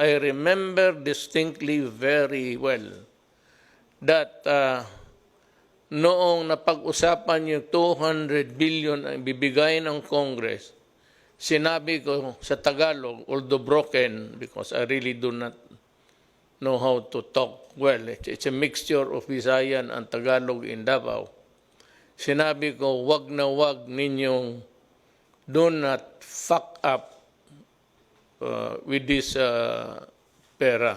I remember distinctly very well that noong napag-usapan yung 200 billion ang bibigay ng Congress, sinabi ko sa Tagalog, although broken, because I really do not know how to talk well. It's a mixture of Visayan and Tagalog in Davao. Sinabi ko, wag na wag ninyong do not fuck up with this pera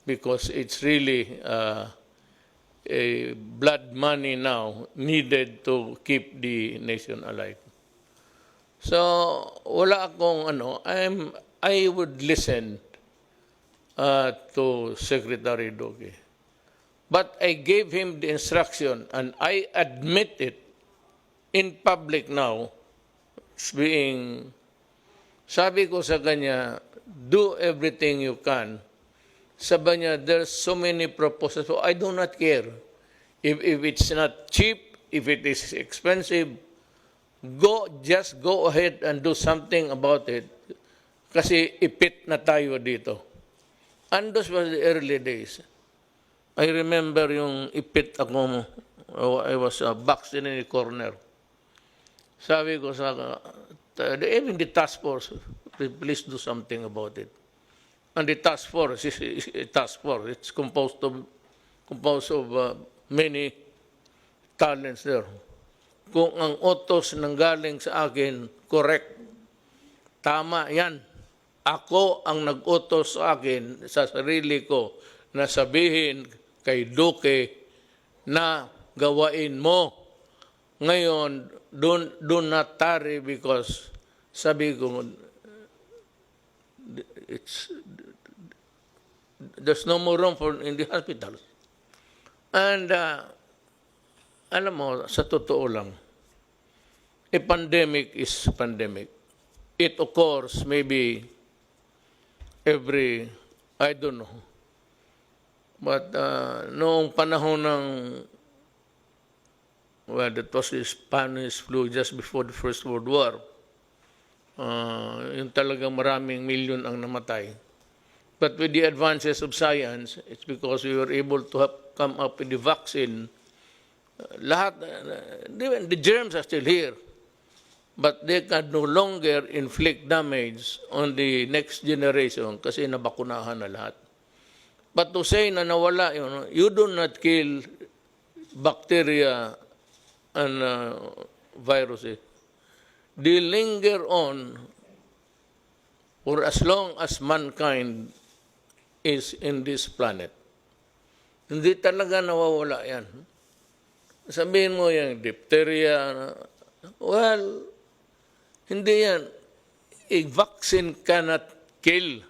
because it's really a blood money now needed to keep the nation alive. So, wala akong I would listen to Secretary Duque. But I gave him the instruction, and I admit it in public now, sabi ko sa kanya, do everything you can. Sabi niya, there's so many proposals, so I do not care. If it's not cheap, if it is expensive, just go ahead and do something about it. Kasi ipit na tayo dito. And those were the early days. I remember yung ipit ako, I was boxed in a corner. Sabi ko sa, even the task force, please do something about it. And the task force is a task force. It's composed of many talents there. Kung ang utos nanggaling sa akin, correct, tama yan. Ako ang nag-utos sa akin, sa sarili ko, na sabihin kay Duque na gawain mo. Ngayon, do not tarry because sabi ko, there's no more room in the hospitals. And alam mo, sa totoo lang, a pandemic is pandemic. It occurs maybe every, I don't know. But noong panahon ng, well, that was the Spanish flu just before the First World War. Yung talagang maraming milyon ang namatay. But with the advances of science, it's because we were able to come up with the vaccine. Lahat, the germs are still here. But they can no longer inflict damage on the next generation kasi nabakunahan na lahat. But to say na nawala, you do not kill bacteria and viruses. They linger on for as long as mankind is in this planet. Hindi talaga nawawala yan. Sabihin mo yung diphtheria, well, hindi yan. A vaccine cannot kill.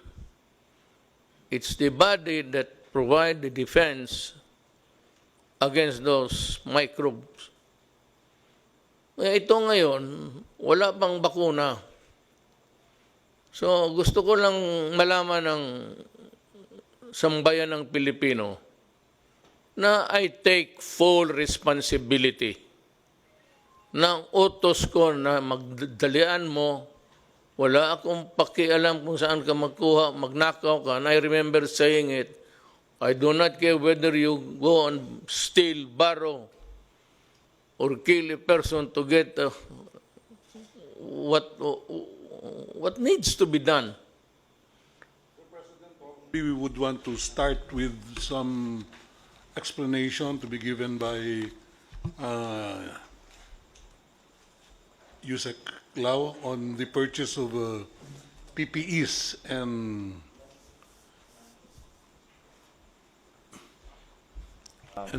It's the body that provides the defense against those microbes. Ito ngayon, wala pang bakuna. So gusto ko lang malaman ng sambayan ng Pilipino na I take full responsibility ng utos ko na magdalian mo, wala akong pakialam kung saan ka magkuha, magnakaw ka. And I remember saying it, I do not care whether you go and steal, borrow, or kill a person to get what needs to be done. We would want to start with some explanation to be given by Yusek Lau on the purchase of PPEs and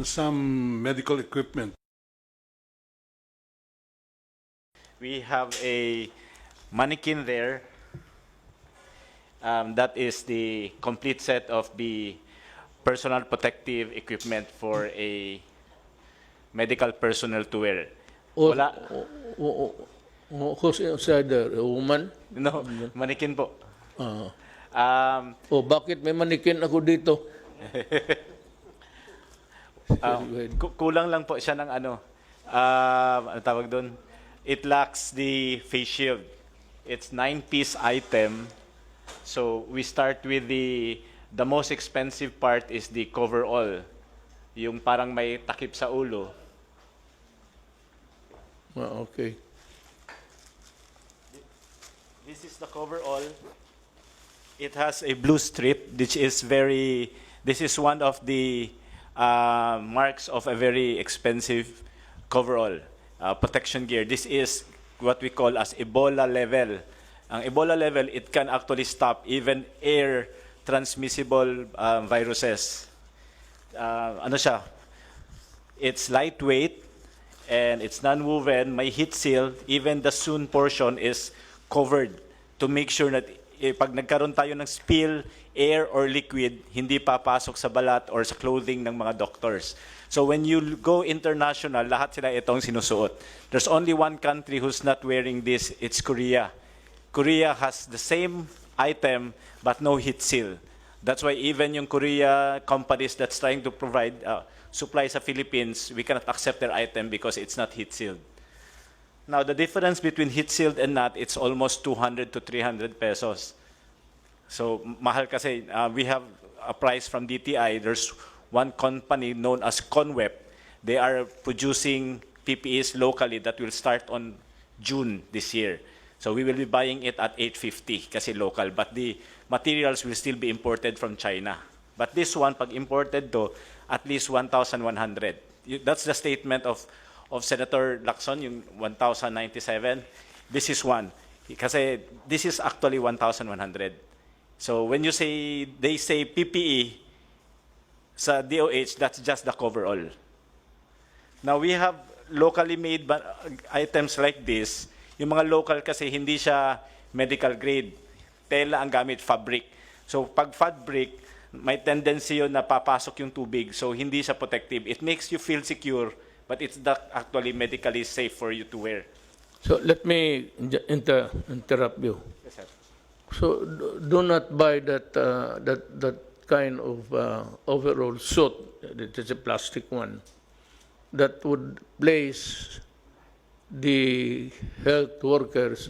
some medical equipment. We have a mannequin there. That is the complete set of the personal protective equipment for a medical personnel to wear. Wala. Who's inside there? A woman? No, mannequin po. Bakit may manikin ako dito? Kulang lang po siya ng ano tawag doon? It lacks the face shield. It's 9-piece item So we start with the most expensive part is the coverall. Yung parang may takip sa ulo. Okay. This is the coverall. It has a blue strip, which is very. This is one of the marks of a very expensive coverall protection gear. This is what we call as Ebola level. Ang Ebola level, it can actually stop even air transmissible viruses. Ano siya? It's lightweight and it's non-woven. May heat seal. Even the sewn portion is covered to make sure that pag nagkaroon tayo ng spill, air or liquid, hindi papasok sa balat or sa clothing ng mga doctors. So when you go international, lahat sila itong sinusuot. There's only one country who's not wearing this, it's Korea. Korea has the same item but no heat seal. That's why even yung Korea companies that's trying to provide supply sa Philippines, we cannot accept their item because it's not heat sealed. Now, the difference between heat sealed and not, it's almost 200 to 300 pesos. So, mahal kasi. We have a price from DTI. There's one company known as Conweb. They are producing PPEs locally that will start on June this year. So, we will be buying it at 850 kasi local. But the materials will still be imported from China. But this one, pag imported to, at least 1,100. That's the statement of Senator Lacson, yung 1,097. This is one. Kasi this is actually 1,100. So when you say, they say PPE sa DOH, that's just the coverall. Now we have locally made items like this. Yung mga local kasi hindi siya medical grade. Tela ang gamit, fabric. So pag fabric, may tendency yun na papasok yung tubig. So hindi siya protective. It makes you feel secure, but it's not actually medically safe for you to wear. So let me interrupt you. Yes, sir. So do not buy that kind of overall suit. It is a plastic one that would place the health workers,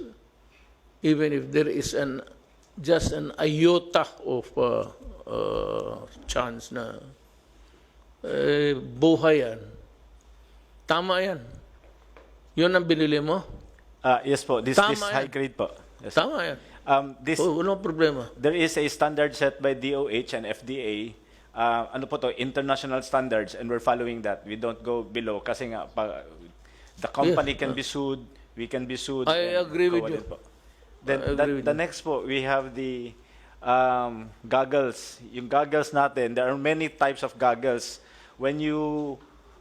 even if there is just an iota of chance na buhay yan. Tama yan. Yun ang binili mo? Yes po, this Tama high yan. grade po. Yes. Tama yan. Walang problema. There is a standard set by DOH and FDA. Ano po to, international standards, and we're following that. We don't go below kasi nga the company can be sued, we can be sued. I agree with you. Then the next po, we have the goggles. Yung goggles natin, there are many types of goggles.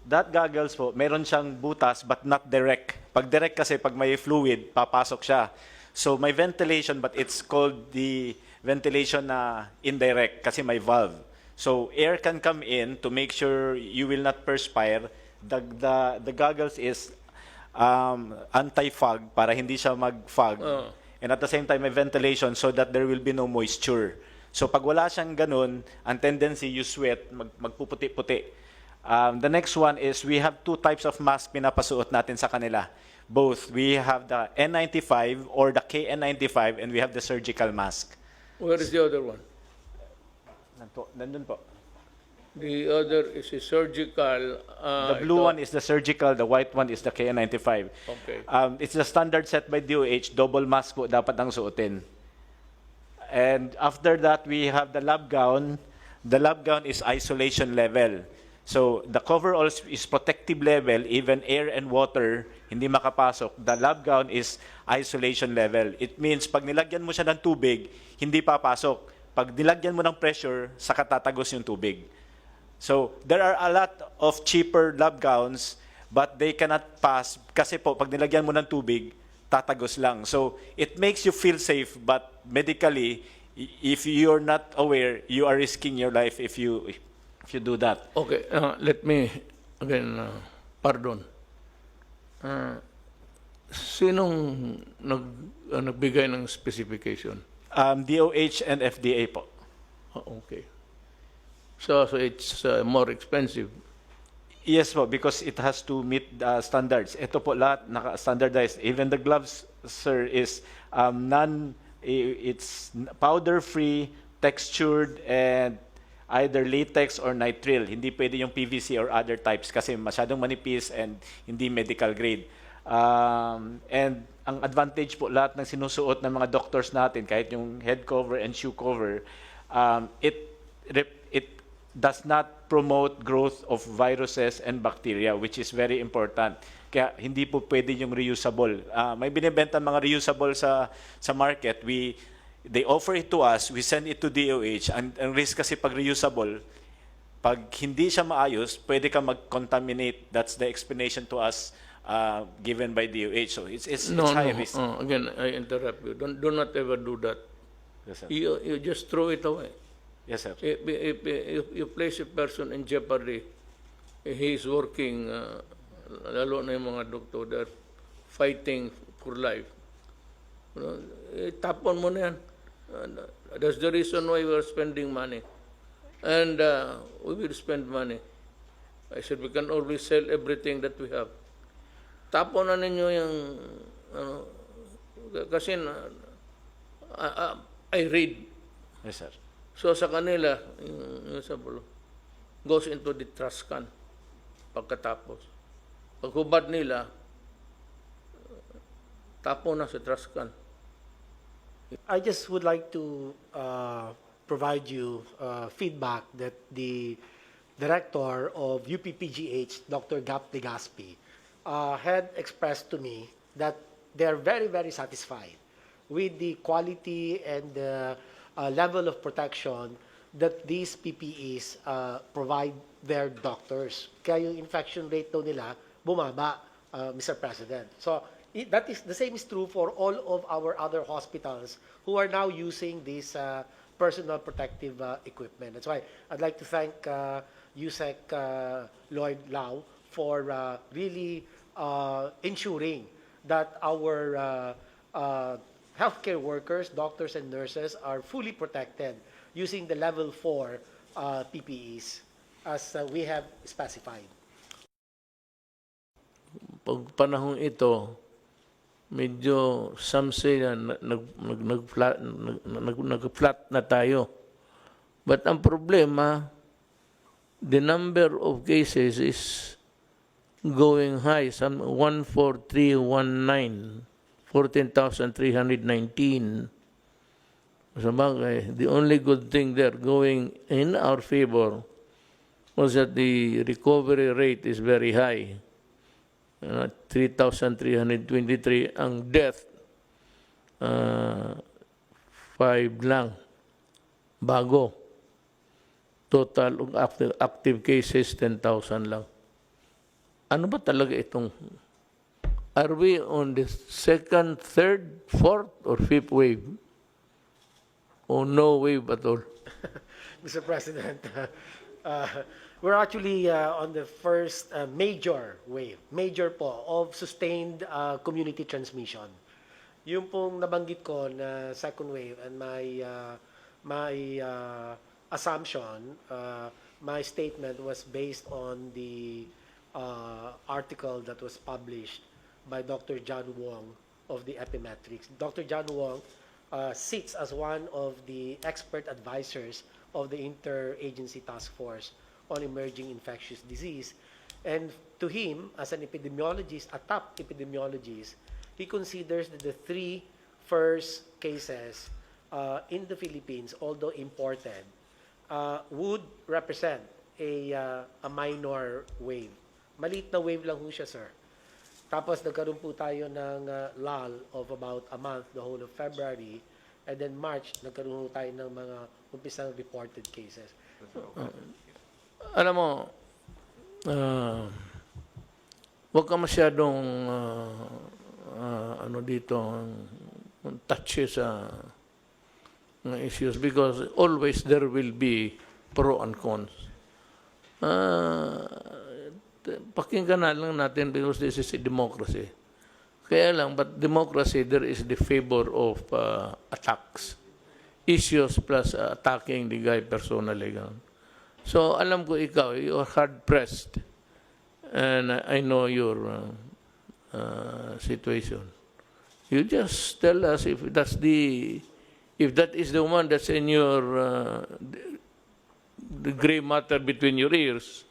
That goggles po, meron siyang butas but not direct. Pag direct kasi, pag may fluid, papasok siya. So may ventilation but it's called the ventilation na indirect kasi may valve. So air can come in to make sure you will not perspire. The goggles is anti-fog para hindi siya mag-fog. And at the same time may ventilation so that there will be no moisture. So pag wala siyang ganun, ang tendency you sweat, magpuputi-puti. The next one is we have two types of mask pinapasuot natin sa kanila. Both. We have the N95 or the KN95 and we have the surgical mask. Where is the other one? Nandun po. The other is a surgical. The blue one is the surgical, the white one is the KN95. Okay. It's the standard set by DOH, double mask po dapat ang suotin. And after that, we have the lab gown. The lab gown is isolation level. So the coverall is protective level, even air and water, hindi makapasok. The lab gown is isolation level. It means pag nilagyan mo siya ng tubig, hindi papasok. Pag nilagyan mo ng pressure, saka tatagos yung tubig. So there are a lot of cheaper lab gowns, but they cannot pass kasi po pag nilagyan mo ng tubig, tatagos lang. So it makes you feel safe, but medically, if you're not aware, you are risking your life if you do that. Okay, let me again, pardon. Sinong nagbigay ng specification? DOH and FDA po. Okay. So it's more expensive. Yes po, because it has to meet the standards. Ito po lahat naka-standardized. Even the gloves, sir, is It's powder-free, textured, and either latex or nitrile. Hindi pwede yung PVC or other types kasi masyadong manipis and hindi medical grade. And ang advantage po lahat ng sinusuot ng mga doctors natin, kahit yung head cover and shoe cover, it does not promote growth of viruses and bacteria, which is very important. Kaya hindi po pwede yung reusable. May binibenta mga reusable sa market. They offer it to us, we send it to DOH. Ang risk kasi pag reusable, pag hindi siya maayos, pwede ka mag-contaminate. That's the explanation to us given by DOH. So it's high risk. Again, I interrupt you. Do not ever do that. Yes, sir. You just throw it away. Yes, sir. If you place a person in jeopardy, he is working, lalo na yung mga doktor, they're fighting for life. Tapon mo na yan. That's the reason why we're spending money. And we will spend money. I said we can always sell everything that we have. Tapon na ninyo yung, kasi I read. Yes, sir. So sa kanila, yung sabulo, goes into the trash can pagkatapos. Paghubad nila, tapo na sa trash can. I just would like to provide you feedback that the director of UPPGH, Dr. Gap Legaspi, had expressed to me that they're very, very satisfied with the quality and the level of protection that these PPEs provide their doctors. Kaya yung infection rate daw nila bumaba, Mr. President. So that is the same is true for all of our other hospitals who are now using this personal protective equipment. That's why I'd like to thank USEC Lloyd Lau for really ensuring that our healthcare workers, doctors and nurses are fully protected using the level 4 PPEs as we have specified. Pag panahon ito, medyo some say na nag-flat na tayo. But ang problema, the number of cases is going high. Some 14319, 14,319. Sabagay, the only good thing there going in our favor was that the recovery rate is very high. 3,323 ang death, 5 lang bago. Total of active cases 10,000 lang. Ano ba talaga itong, are we on the second, third, fourth, or fifth wave? Or no wave at all? Mr. President, we're actually on the first major wave, major po, of sustained community transmission. Yung pong nabanggit ko na second wave and my assumption, my statement was based on the article that was published by Dr. John Wong of the Epimetrics. Dr. John Wong sits as one of the expert advisors of the Interagency Task Force on Emerging Infectious Disease. And to him, as an epidemiologist, a top epidemiologist, he considers that the 3 first cases in the Philippines, although imported, would represent a minor wave. Maliit na wave lang ho siya, sir. Tapos nagkaroon po tayo ng lull of about a month, the whole of February, and then March, nagkaroon po tayo ng mga umpisang reported cases. Alam mo, huwag ka masyadong ano dito, touchy sa issues because always there will be pro and cons. Pakinggan na lang natin because this is a democracy. Kaya lang, but democracy, there is the favor of attacks. Issues plus attacking the guy personally. So, alam ko ikaw, you are hard-pressed. And I know your situation. You just tell us if if that is the one that's in your the gray matter between your ears.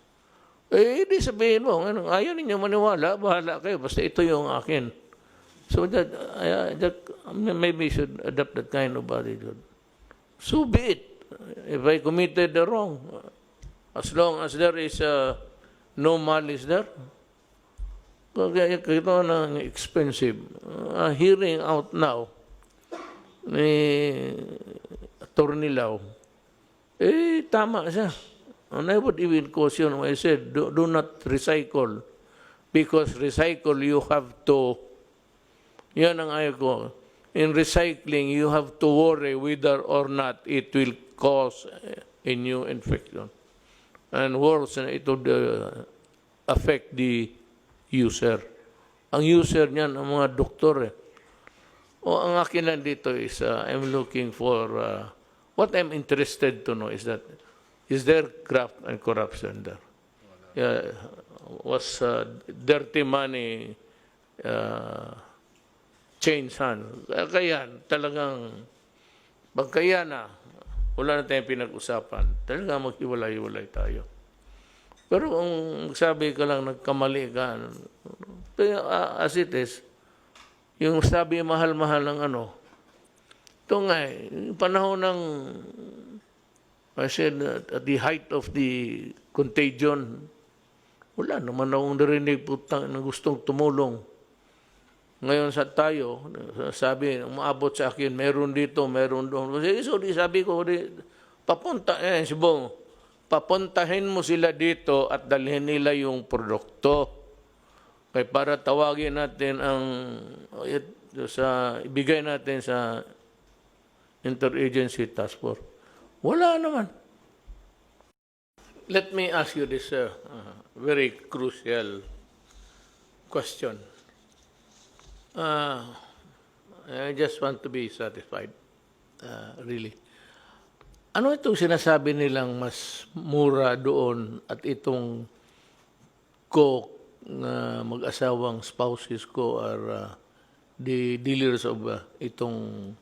Eh, di sabihin mo, ano, ayaw ninyo maniwala, bahala kayo, basta ito yung akin. So maybe you should adopt that kind of attitude. So be it. If I committed the wrong, as long as there is no malice there, kaya ito na expensive. Hearing out now ni Attorney Lau, eh, tama siya. And I would even caution, I said, do not recycle. Because recycle, you have to, yan ang ayaw ko. In recycling, you have to worry whether or not it will cause a new infection. And worse, it would affect the user. Ang user niyan, ang mga doktor. O ang akin lang dito is, I'm looking for, what I'm interested to know is that, is there graft and corruption there? Was dirty money change hand? Kaya talagang, pagkaya na, wala na tayong pinag-usapan, talagang maghiwalay-hiwalay tayo. Pero kung sabi ka lang, nagkamali ka, as it is, yung sabi mahal-mahal ng ano, ito nga yung panahon ng, I said, at the height of the contagion, wala naman akong narinig putang na gustong tumulong. Ngayon sa tayo, sabi, umaabot sa akin, meron dito, meron doon. So, sabi ko, papunta, si Bong, papuntahin mo sila dito at dalhin nila yung produkto. Kaya para tawagin natin ang, ibigay natin sa Interagency Task Force. Wala naman. Let me ask you this very crucial question. I just want to be satisfied, really. Ano itong sinasabi nilang mas mura doon at itong mag-asawang spouses ko are the dealers of itong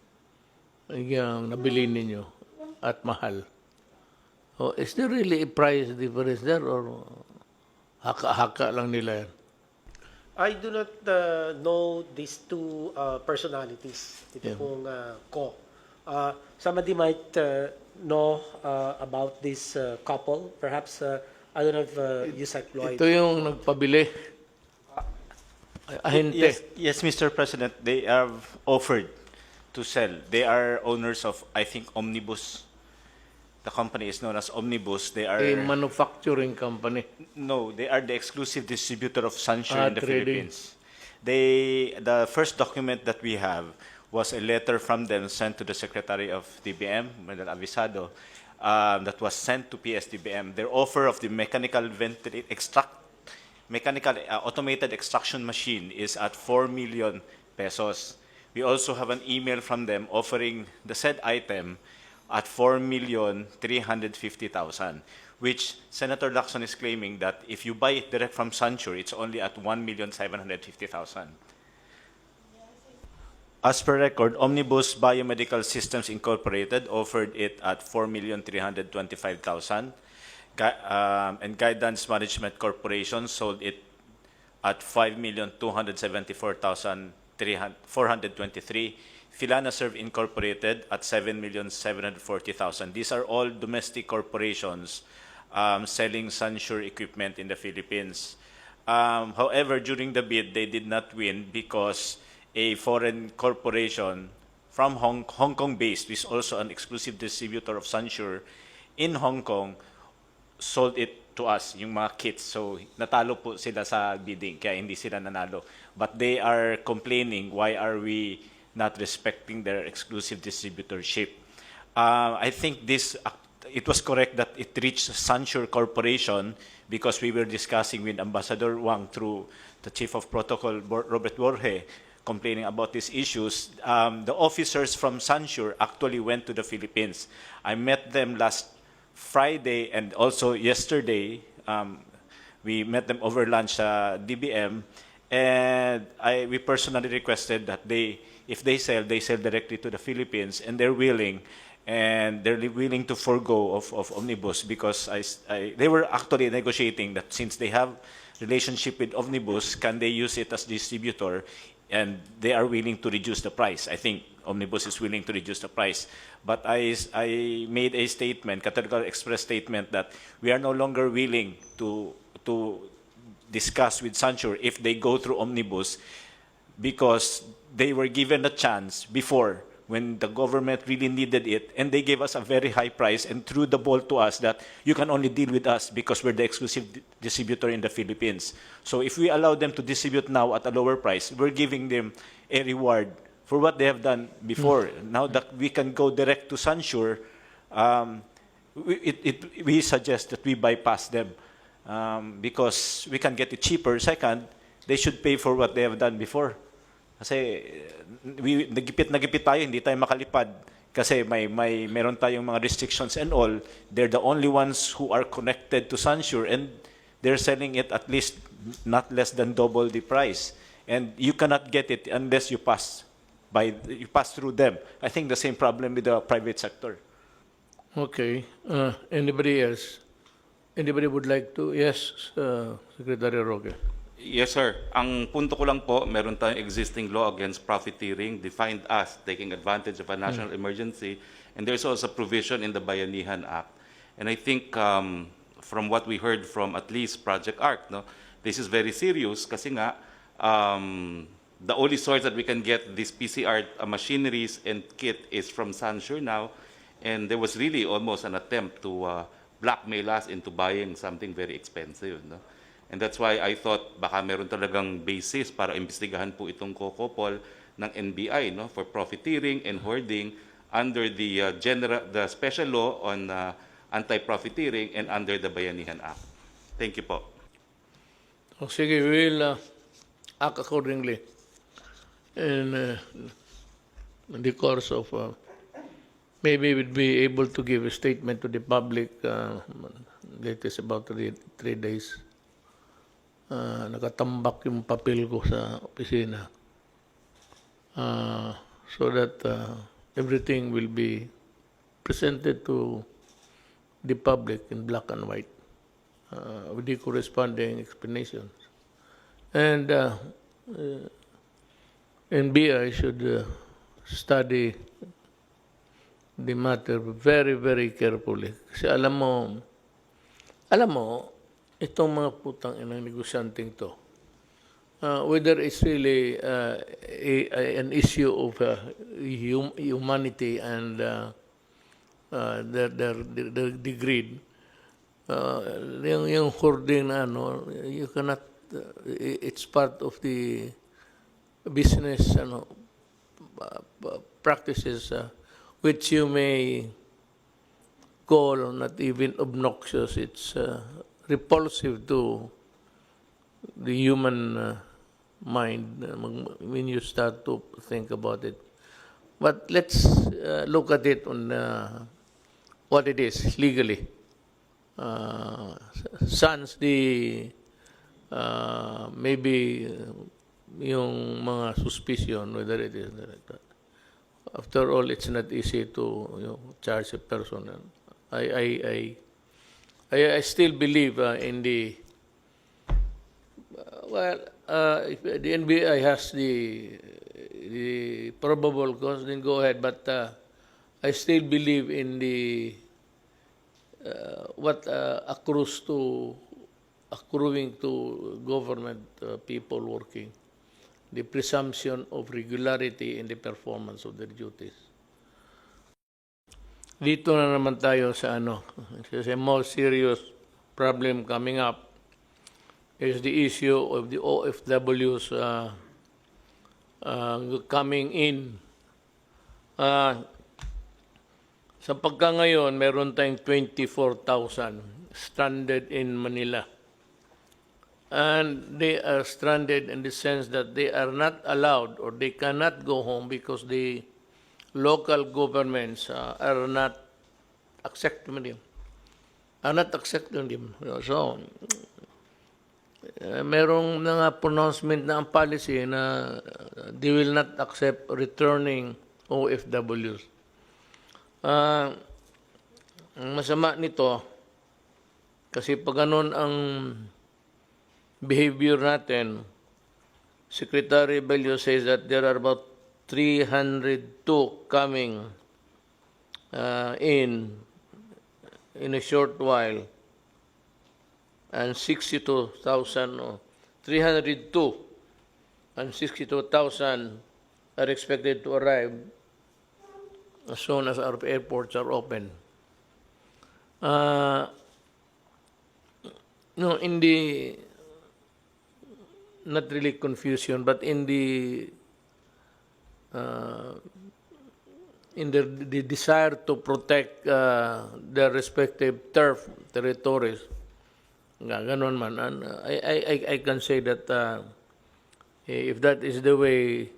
yung nabili ninyo at mahal? Oh, is there really a price difference there or haka-haka lang nila yan? I do not know these two personalities. Ito pong ko. Somebody might know about this couple. Perhaps, I don't know if Yusek Lloyd. Ito yung nagpabili. Ahente. Yes, Mr. President, they have offered to sell. They are owners of, I think, Omnibus. The company is known as Omnibus. They are A manufacturing company. no, they are the exclusive distributor of Sansure in the trading. Philippines. The first document that we have was a letter from them sent to the Secretary of DBM, Madal Avisado, that was sent to PSDBM. Their offer of the mechanical automated extraction machine is at 4 million pesos. We also have an email from them offering the said item at 4,350,000, which Senator Lacson is claiming that if you buy it direct from Sansure, it's only at 1,750,000. As per record, Omnibus Biomedical Systems Incorporated offered it at 4,325,000, and Guidance Management Corporation sold it at 5,274,423. Filana Serve Incorporated at 7,740,000. These are all domestic corporations selling Sansure equipment in the Philippines. However, during the bid, they did not win because a foreign corporation from Hong Kong-based, which is also an exclusive distributor of Sansure in Hong Kong, sold it to us, yung mga kits. So, natalo po sila sa bidding, kaya hindi sila nanalo. But they are complaining, why are we not respecting their exclusive distributorship? I think it was correct that it reached Sansure Corporation because we were discussing with Ambassador Wang through the Chief of Protocol, Robert Borge, complaining about these issues. The officers from Sansure actually went to the Philippines. I met them last Friday and also yesterday. We met them over lunch at DBM. and we personally requested that if they sell directly to the Philippines, and they're willing to forego of Omnibus, because they were actually negotiating that since they have relationship with Omnibus, can they use it as distributor, and they are willing to reduce the price. I think Omnibus is willing to reduce the price. But I made a statement, categorical express statement, that we are no longer willing to discuss with Sanshur if they go through Omnibus, because they were given a chance before when the government really needed it, and they gave us a very high price and threw the ball to us that you can only deal with us because we're the exclusive distributor in the Philippines. So if we allow them to distribute now at a lower price, we're giving them a reward for what they have done before. Now that we can go direct to Sanshur, we suggest that we bypass them, because we can get it cheaper. Second, they should pay for what they have done before. Kasi nagipit tayo, hindi tayo makalipad kasi meron tayong mga restrictions and all. They're the only ones who are connected to Sanshur, and they're selling it at least not less than double the price. And you cannot get it unless you pass through them. I think the same problem with the private sector. Okay. Anybody else? Anybody would like to? Yes, Secretary Roque. Yes, sir. Ang punto ko lang po, meron tayong existing law against profiteering, defined as taking advantage of a national emergency, and there's also provision in the Bayanihan Act. And I think from what we heard from at least Project ARC, no, this is very serious kasi nga the only source that we can get these PCR machineries and kit is from Sanshur now, and there was really almost an attempt to blackmail us into buying something very expensive. No? And that's why I thought baka meron talagang basis para imbestigahan po itong kokopol ng NBI, no, for profiteering and hoarding under the special law on anti-profiteering and under the Bayanihan Act. Thank you po. O sige, we will act accordingly in the course of maybe we'll be able to give a statement to the public latest about 3 days. Nakatambak yung papel ko sa opisina, so that everything will be presented to the public in black and white with the corresponding explanations. And NBI should study the matter very, very carefully. Kasi alam mo, itong mga putang inang negosyanteng to, whether it's really an issue of humanity and the greed, yung hoarding na you cannot, it's part of the business practices which you may call not even obnoxious. It's repulsive to the human mind when you start to think about it. But let's look at it on what it is legally. Sans the maybe yung mga suspicion, whether it is that. After all, it's not easy to charge a person. I still believe in the if the NBI has the probable cause, then go ahead. But I still believe in the what accruing to government people working, the presumption of regularity in the performance of their duties. Dito na naman tayo sa a more serious problem coming up is the issue of the OFWs coming in. Sa pagka ngayon, meron tayong 24,000 stranded in Manila. And they are stranded in the sense that they are not allowed or they cannot go home because the local governments are not accepting them. So, merong mga pronouncement na ang policy na they will not accept returning OFWs. Ang masama nito, kasi pag ganun ang behavior natin, Secretary Bello says that there are about 302 coming in a short while, and 62,000, 302 and 62,000 are expected to arrive as soon as our airports are open. No, in the, not really confusion, but in the desire to protect their respective territories, ganon man. And I can say that if that is the way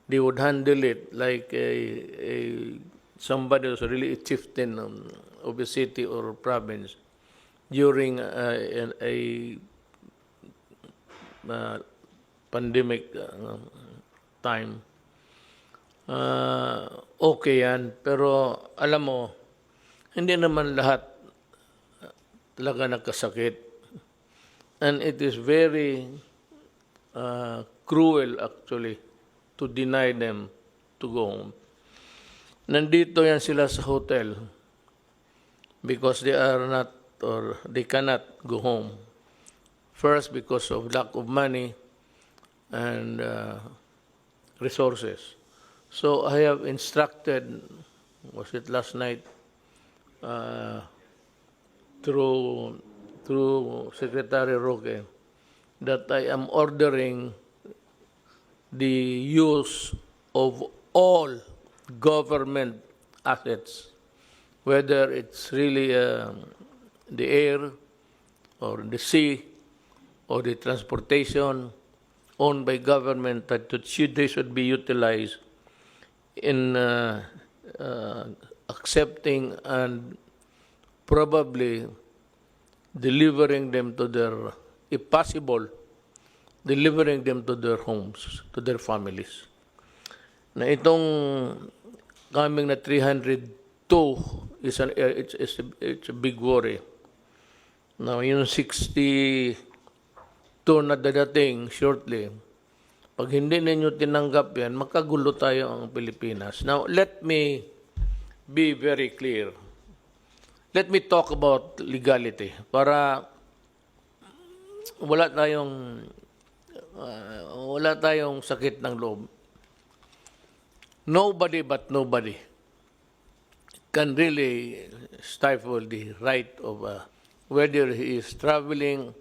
they would handle it, like somebody who's really a chieftain of a city or province during a pandemic time, okay yan. Pero alam mo, hindi naman lahat talaga nagkasakit. And it is very cruel actually to deny them to go home. Nandito yan sila sa hotel because they are not, or they cannot go home. First, because of lack of money and resources. So I have instructed, was it last night, through Secretary Roque, that I am ordering the use of all government assets, whether it's really the air or the sea or the transportation owned by government, that they should be utilized in accepting and probably delivering them to their, if possible, delivering them to their homes, to their families. Na itong coming na 302 is it's a big worry. Now, yung 62 na dadating shortly, pag hindi ninyo tinanggap yan, makagulo tayo ang Pilipinas. Now, let me be very clear. Let me talk about legality para wala tayong sakit ng loob. Nobody but nobody can really stifle the right of whether he is traveling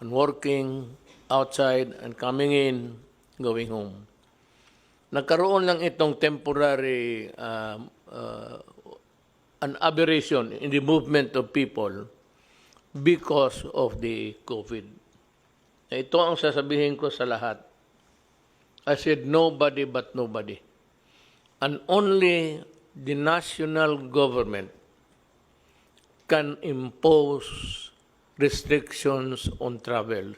and working outside and coming in, going home. Nagkaroon lang itong temporary an aberration in the movement of people because of the COVID. Ito ang sasabihin ko sa lahat. I said nobody but nobody. And only the national government can impose restrictions on travel,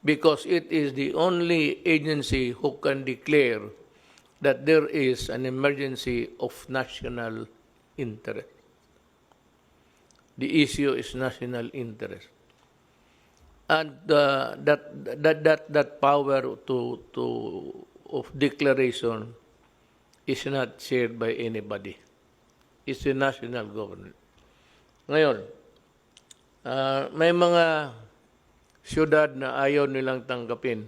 because it is the only agency who can declare that there is an emergency of national interest. The issue is national interest. And that power of declaration is not shared by anybody. It's the national government. Ngayon, may mga syudad na ayaw nilang tanggapin.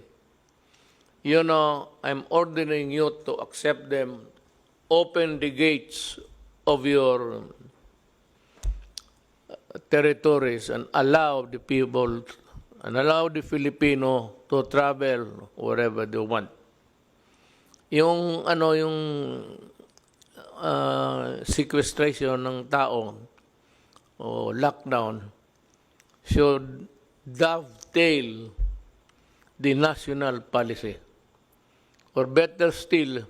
You know, I'm ordering you to accept them, open the gates of your territories and allow the people and allow the Filipino to travel wherever they want. Yung sequestration ng tao o lockdown should dovetail the national policy, or better still,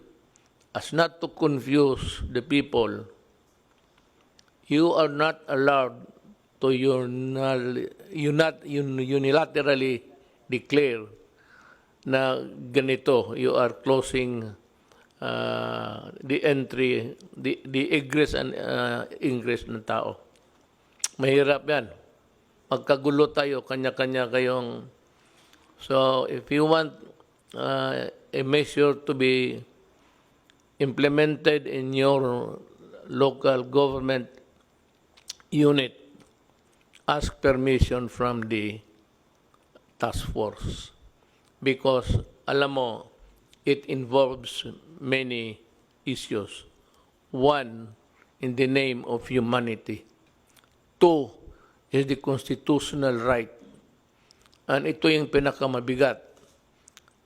as not to confuse the people, you are not allowed to unilaterally declare na ganito, you are closing the entry, the egress and ingress ng tao. Mahirap yan. Magkagulo tayo, kanya-kanya kayong... So, if you want a measure to be implemented in your local government unit, ask permission from the task force. Because, alam mo, it involves many issues. One, in the name of humanity. Two, is the constitutional right. And ito yung pinakamabigat.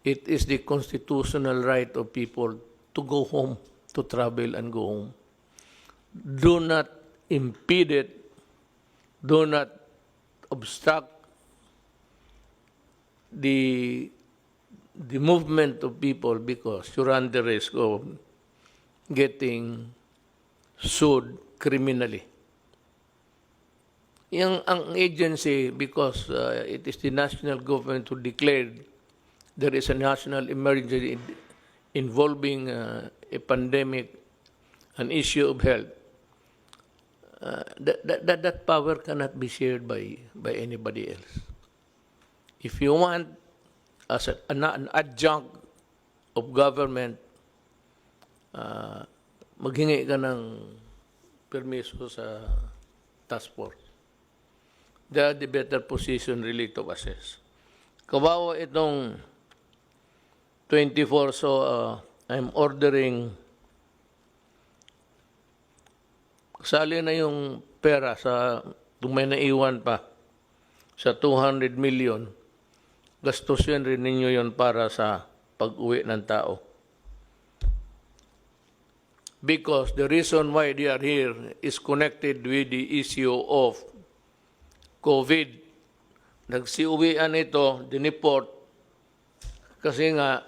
It is the constitutional right of people to go home, to travel and go home. Do not impede it. Do not obstruct the movement of people because you run the risk of getting sued criminally. Ang agency, because it is the national government who declared there is a national emergency involving a pandemic, an issue of health, that power cannot be shared by anybody else. If you want, as an adjunct of government, maghingi ka ng permiso sa task force. They are the better position really to assess. Kawawa itong 24, so I'm ordering, kasali na yung pera sa, kung may naiwan pa, sa 200 million, gastusin rin ninyo yon para sa pag-uwi ng tao. Because the reason why they are here is connected with the issue of COVID. Nagsiuwian ito, diniport, kasi nga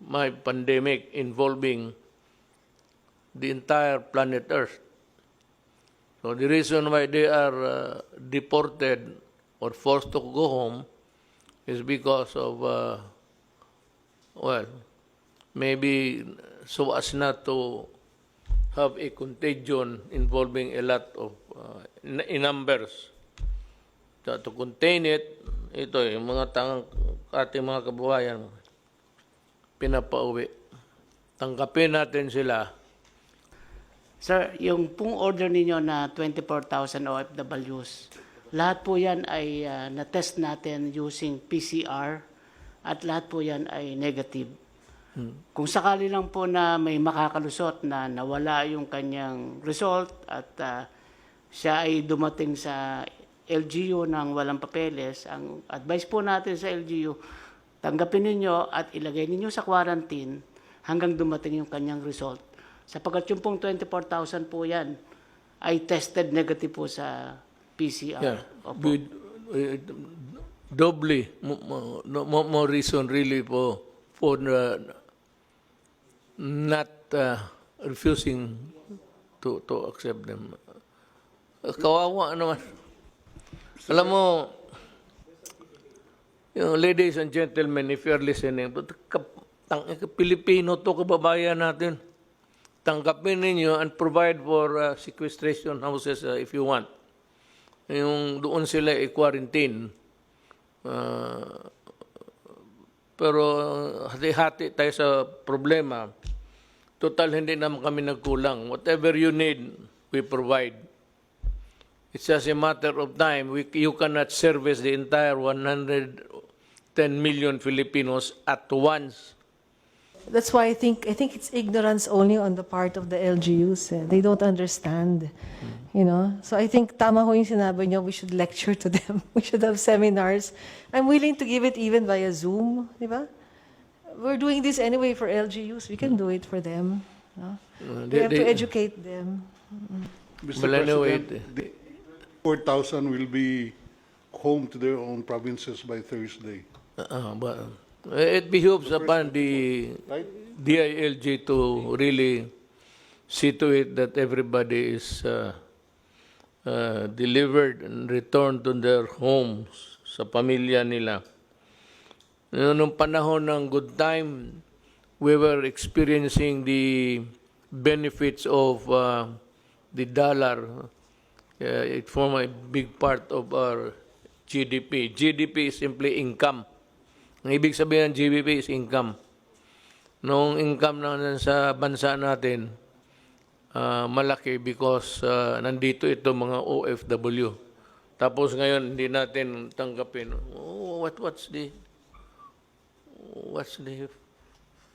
may pandemic involving the entire planet Earth. So the reason why they are deported or forced to go home is because of, well, maybe so as not to have a contagion involving a lot of, in numbers. To contain it, ito yung mga ating mga kababayan, pinapauwi. Tanggapin natin sila. Sir, yung pong order ninyo na 24,000 OFWs, lahat po yan ay na-test natin using PCR at lahat po yan ay negative. Kung sakali lang po na may makakalusot na nawala yung kanyang result at siya ay dumating sa LGU ng walang papeles, ang advice po natin sa LGU, tanggapin ninyo at ilagay ninyo sa quarantine hanggang dumating yung kanyang result. Sapagkat yung pong 24,000 po yan ay tested negative po sa PCR. Yeah. Opo. Doubly, more reason really for not refusing to accept them. Kawawa naman. Alam mo, ladies and gentlemen, if you're listening, Pilipino to, kababayan natin. Tanggapin ninyo and provide for sequestration houses if you want. Yung doon sila i-quarantine. Pero hati-hati tayo sa problema. Total, hindi naman kami nagkulang. Whatever you need, we provide. It's just a matter of time. You cannot service the entire 110 million Filipinos at once. That's why I think it's ignorance only on the part of the LGUs. They don't understand, you know. So I think tama ho yung sinabi niyo, we should lecture to them. We should have seminars. I'm willing to give it even via Zoom, di ba? We're doing this anyway for LGUs. We can do it for them. No? We have to educate them. Mr. Well, anyway, President, 4,000 will be home to their own provinces by Thursday. But it behooves upon the Right? DILG to really see to it that everybody is delivered and returned to their homes, sa pamilya nila. Nung panahon ng good time, we were experiencing the benefits of the dollar. It formed a big part of our GDP. GDP is simply income. Ang ibig sabihin ng GDP is income. Nung income na sa bansa natin, malaki because nandito ito mga OFW. Tapos ngayon hindi natin tanggapin. Oh, what's the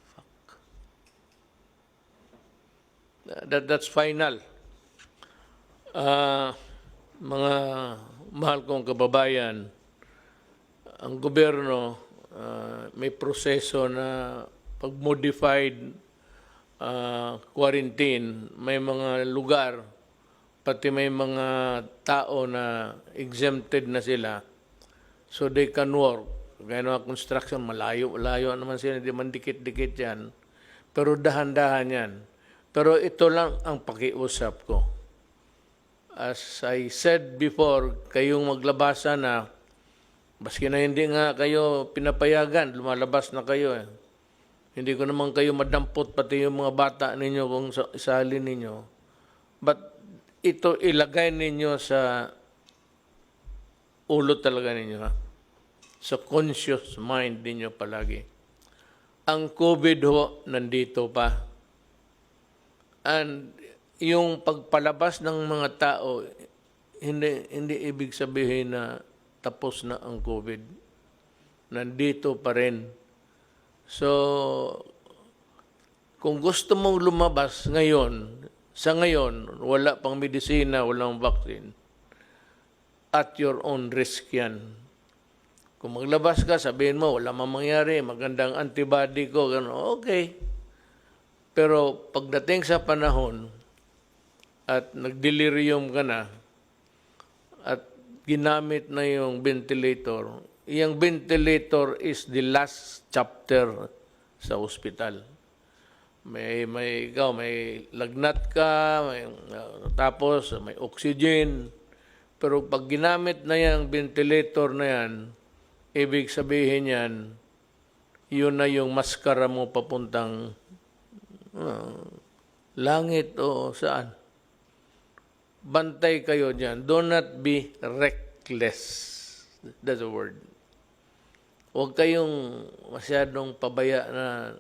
fuck? That's final. Mga mahal kong kababayan, ang gobyerno may proseso na pag-modified quarantine, may mga lugar, pati may mga tao na exempted na sila, so they can work. Kaya mga construction, malayo naman sila, hindi man dikit-dikit yan. Pero dahan-dahan yan. Pero ito lang ang pakiusap ko. As I said before, kayong maglabasa na, baski na hindi nga kayo pinapayagan, lumalabas na kayo eh. Hindi ko naman kayo madampot, pati yung mga bata ninyo kung isalin ninyo. But ito ilagay ninyo sa ulo talaga ninyo, ha? Sa conscious mind ninyo palagi. Ang COVID ho, nandito pa. And yung pagpalabas ng mga tao, hindi ibig sabihin na tapos na ang COVID. Nandito pa rin. So, kung gusto mong lumabas ngayon, sa ngayon, wala pang medisina, walang vaccine, at your own risk yan. Kung maglabas ka, sabihin mo, wala mang mangyari, magandang antibody ko, gano'n, okay. Pero pagdating sa panahon, at nagdelirium ka na, at ginamit na yung ventilator, yung ventilator is the last chapter sa ospital. May lagnat ka, tapos may oxygen. Pero pag ginamit na yung ventilator na yan, ibig sabihin yan, yun na yung maskara mo papuntang langit o saan. Bantay kayo dyan. Do not be reckless. That's the word. Huwag kayong masyadong pabaya na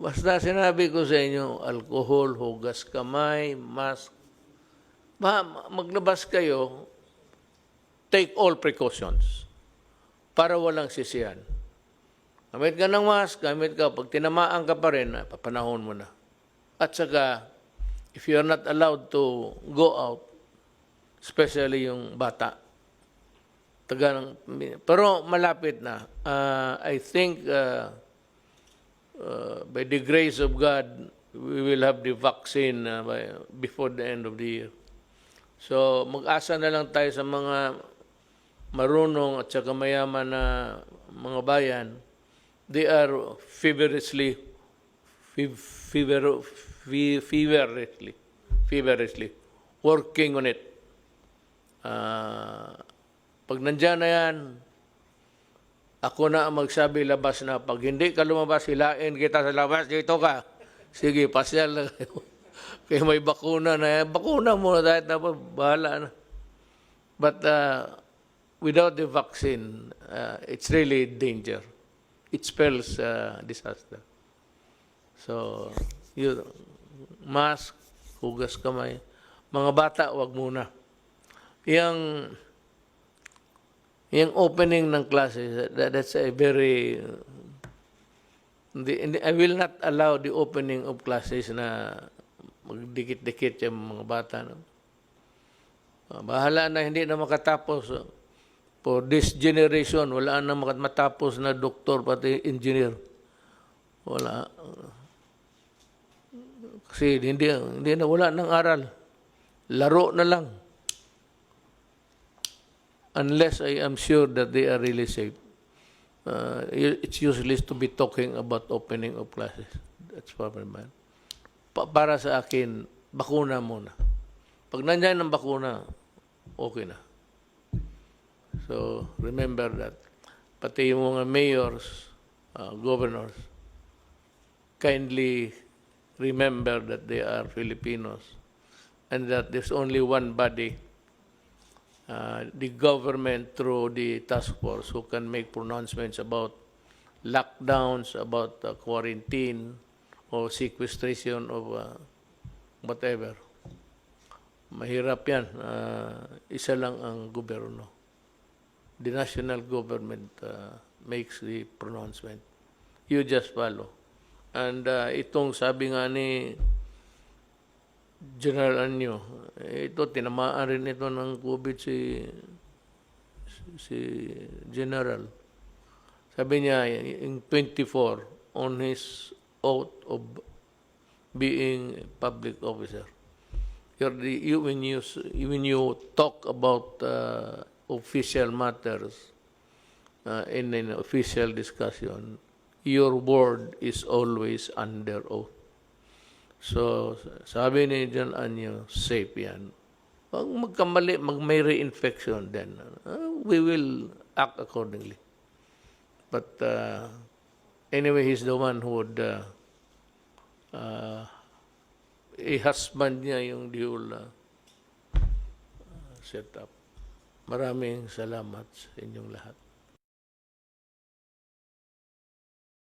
basta sinabi ko sa inyo, alcohol, hugas kamay, mask. Maglabas kayo, take all precautions para walang sisihan. Gamit ka ng mask, gamit ka. Pag tinamaan ka pa rin, papanahon mo na. At saka, if you are not allowed to go out, especially yung bata, pero malapit na. I think by the grace of God, we will have the vaccine before the end of the year. So mag-asa na lang tayo sa mga marunong at saka mayaman na mga bayan. They are feverishly working on it. Pag nandyan na yan, ako na ang magsabi, labas na. Pag hindi ka lumabas, hilain kita sa labas, dito ka. Sige, pasyal na kayo. Kaya may bakuna na yan. Bakuna muna dahil tapos bahala na. But without the vaccine, it's really danger. It spells disaster. So, mask, hugas kamay. Mga bata, wag muna. Yung opening ng classes, that's a very... I will not allow the opening of classes na magdikit-dikit yung mga bata. No? Bahala na hindi na makatapos. For this generation, wala na matapos na doktor pati engineer. Wala. Kasi wala nang aral. Laro na lang. Unless I am sure that they are really safe. It's useless to be talking about opening of classes. That's probably man. Para sa akin, bakuna muna. Pag nandiyan ang bakuna, okay na. So, remember that. pati yung mga mayors, governors, kindly remember that they are Filipinos and that there's only one body, the government through the task force, who can make pronouncements about lockdowns, about quarantine, or sequestration of whatever. Mahirap yan. Isa lang ang gobyerno. The national government makes the pronouncement. You just follow. And itong sabi nga ni General Anyo, ito, tinamaan rin ito ng COVID si General. Sabi niya, in 24, on his oath of being a public officer, when you talk about official matters in an official discussion, your word is always under oath. So, sabi ni John Anyo, safe yan. Pag magkamali, may reinfection, then we will act accordingly. But anyway, he's the one who would i-husband niya yung whole setup. Maraming salamat sa inyong lahat.